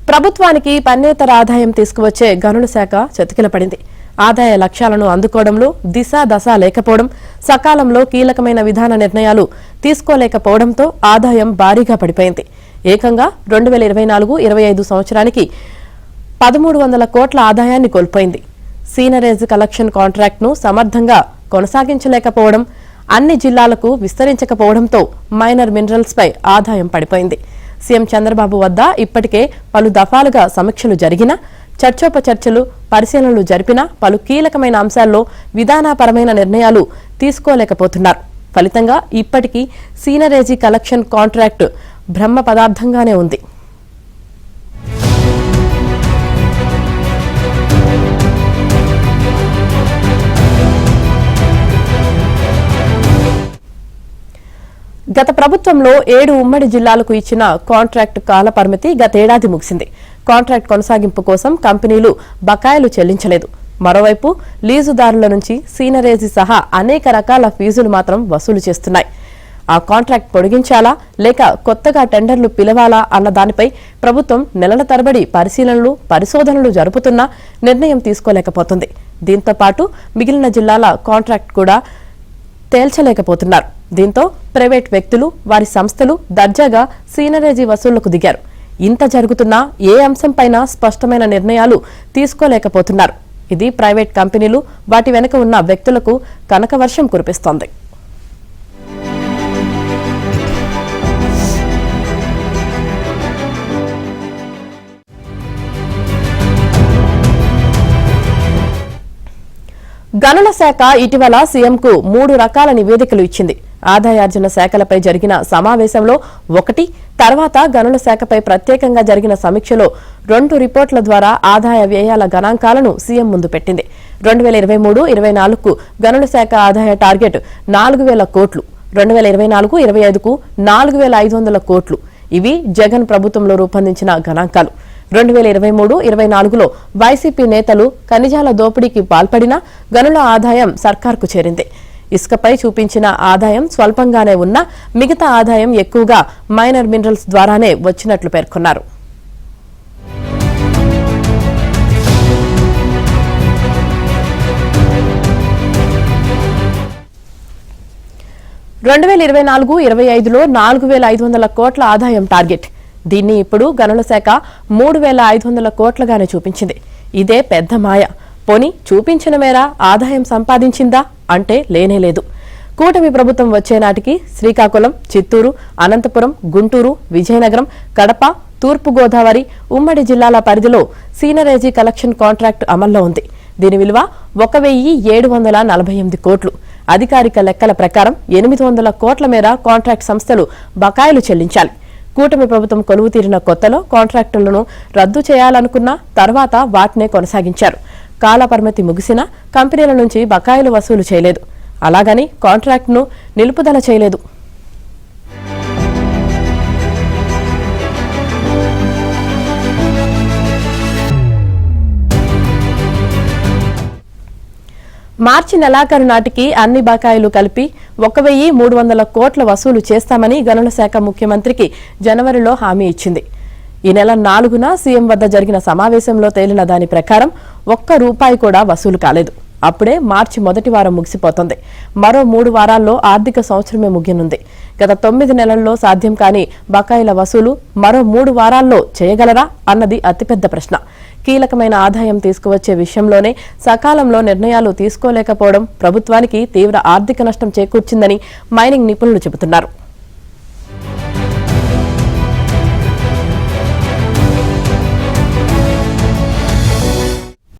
ప్రభుత్వానికి పన్నేతర ఆదాయం తీసుకువచ్చే గనుల శాఖ చతికిలపడింది. ఆదాయ లక్ష్యాలను అందుకోవడంలో దిశ దశ లేకపోవడం, సకాలంలో కీలకమైన విధాన నిర్ణయాలు తీసుకోలేకపోవడంతో ఆదాయం భారీగా పడిపోయింది. ఏకంగా 2024-25 సంవత్సరానికి 1300 కోట్ల ఆదాయాన్ని కోల్పోయింది. సీనరేజ్ కలెక్షన్ కాంట్రాక్ట్ను సమర్థంగా కొనసాగించలేకపోవడం, అన్ని జిల్లాలకు విస్తరించకపోవడంతో మైనర్ మినరల్స్ పై ఆదాయం పడిపోయింది. సీఎం చంద్రబాబు వద్ద ఇప్పటికే పలు దఫాలుగా సమీక్షలు జరిగినా, చర్చోపచర్చలు, పరిశీలనలు జరిపినా పలు కీలకమైన అంశాల్లో విధానపరమైన నిర్ణయాలు తీసుకోలేకపోతున్నారు. ఫలితంగా ఇప్పటికీ సీనరేజీ కలెక్షన్ కాంట్రాక్ట్ బ్రహ్మ పదార్థంగానే ఉంది. గత ప్రభుత్వంలో 7 ఉమ్మడి జిల్లాలకు ఇచ్చిన కాంట్రాక్ట్ కాల పరిమితి గతేడాది ముగిసింది. కాంట్రాక్ట్ కొనసాగింపు కోసం కంపెనీలు బకాయిలు చెల్లించలేదు. మరోవైపు లీజుదారుల నుంచి సీనరేజీ సహా అనేక రకాల ఫీజులు మాత్రం వసూలు చేస్తున్నాయి. ఆ కాంట్రాక్ట్ పొడిగించాలా లేక కొత్తగా టెండర్లు పిలవాలా అన్న దానిపై ప్రభుత్వం నెలల తరబడి పరిశీలనలు, పరిశోధనలు జరుపుతున్నా నిర్ణయం తీసుకోలేకపోతుంది. దీంతో పాటు మిగిలిన జిల్లాల కాంట్రాక్ట్ కూడా తేల్చలేకపోతున్నారు. దీంతో ప్రైవేట్ వ్యక్తులు, వారి సంస్థలు దర్జాగా సీనరేజీ వసూళ్లకు దిగారు. ఇంత జరుగుతున్నా ఏ అంశంపైనా స్పష్టమైన నిర్ణయాలు తీసుకోలేకపోతున్నారు. ఇది ప్రైవేట్ కంపెనీలు, వాటి వెనుక ఉన్న వ్యక్తులకు కనకవర్షం కురిపిస్తోంది. గనుల శాఖ ఇటీవల సీఎంకు 3 రకాల నివేదికలు ఇచ్చింది. ఆదాయార్జన శాఖలపై జరిగిన సమావేశంలో 1, తర్వాత గనుల శాఖపై ప్రత్యేకంగా జరిగిన సమీక్షలో 2 రిపోర్టుల ద్వారా ఆదాయ వ్యయాల గణాంకాలను సీఎం ముందు పెట్టింది. 2023-24కు గనుల శాఖ ఆదాయ టార్గెట్ 4000 కోట్లు, 2024-25కు 4500 కోట్లు. ఇవి జగన్ ప్రభుత్వంలో రూపొందించిన గణాంకాలు. 2023-24లో వైసీపీ నేతలు ఖనిజాల దోపిడీకి పాల్పడినా గనుల ఆదాయం సర్కార్కు చేరింది. ఇసుకపై చూపించిన ఆదాయం స్వల్పంగానే ఉన్నా మిగతా ఆదాయం ఎక్కువగా మైనర్ మినరల్స్ ద్వారానే వచ్చినట్లు పేర్కొన్నారు. రెండు 2024-25లో 4500 కోట్ల ఆదాయం టార్గెట్. దీన్ని ఇప్పుడు గనుల శాఖ 3500 కోట్లగానే చూపించింది. ఇదే పెద్ద మాయ. పోనీ చూపించిన మేర ఆదాయం సంపాదించిందా అంటే లేనేలేదు. కూటమి ప్రభుత్వం వచ్చే నాటికి శ్రీకాకుళం, చిత్తూరు, అనంతపురం, గుంటూరు, విజయనగరం, కడప, తూర్పు గోదావరి ఉమ్మడి జిల్లాల పరిధిలో సీనరేజీ కలెక్షన్ కాంట్రాక్ట్ అమల్లో ఉంది. దీని విలువ 1748 కోట్లు. అధికారిక లెక్కల ప్రకారం 800 కోట్ల మేర కాంట్రాక్ట్ సంస్థలు బకాయిలు చెల్లించాలి. కూటమి ప్రభుత్వం కొలువు తీరిన కొత్తలో కాంట్రాక్టులను రద్దు చేయాలనుకున్న తర్వాత వాటినే కొనసాగించారు. కాల పరిమితి ముగిసినా కంపెనీల నుంచి బకాయిలు వసూలు చేయలేదు. అలాగని కాంట్రాక్ట్ను నిలుపుదల చేయలేదు. మార్చి నెలాఖరు నాటికి అన్ని బకాయిలు కలిపి 1300 కోట్ల వసూలు చేస్తామని గనుల శాఖ ముఖ్యమంత్రికి జనవరిలో హామీ ఇచ్చింది. ఈ నెల 4న సీఎం వద్ద జరిగిన సమావేశంలో తేలిన దాని ప్రకారం ₹1 కూడా వసూలు కాలేదు. అప్పుడే మార్చి మొదటి వారం ముగిసిపోతుంది. మరో 3 వారాల్లో ఆర్థిక సంవత్సరమే ముగియనుంది. గత 9 నెలల్లో సాధ్యం కాని బకాయిల వసూలు మరో 3 వారాల్లో చేయగలరా అన్నది అతిపెద్ద ప్రశ్న. కీలకమైన ఆదాయం తీసుకువచ్చే విషయంలోనే సకాలంలో నిర్ణయాలు తీసుకోలేకపోవడం ప్రభుత్వానికి తీవ్ర ఆర్థిక నష్టం చేకూర్చిందని మైనింగ్ నిపుణులు చెబుతున్నారు.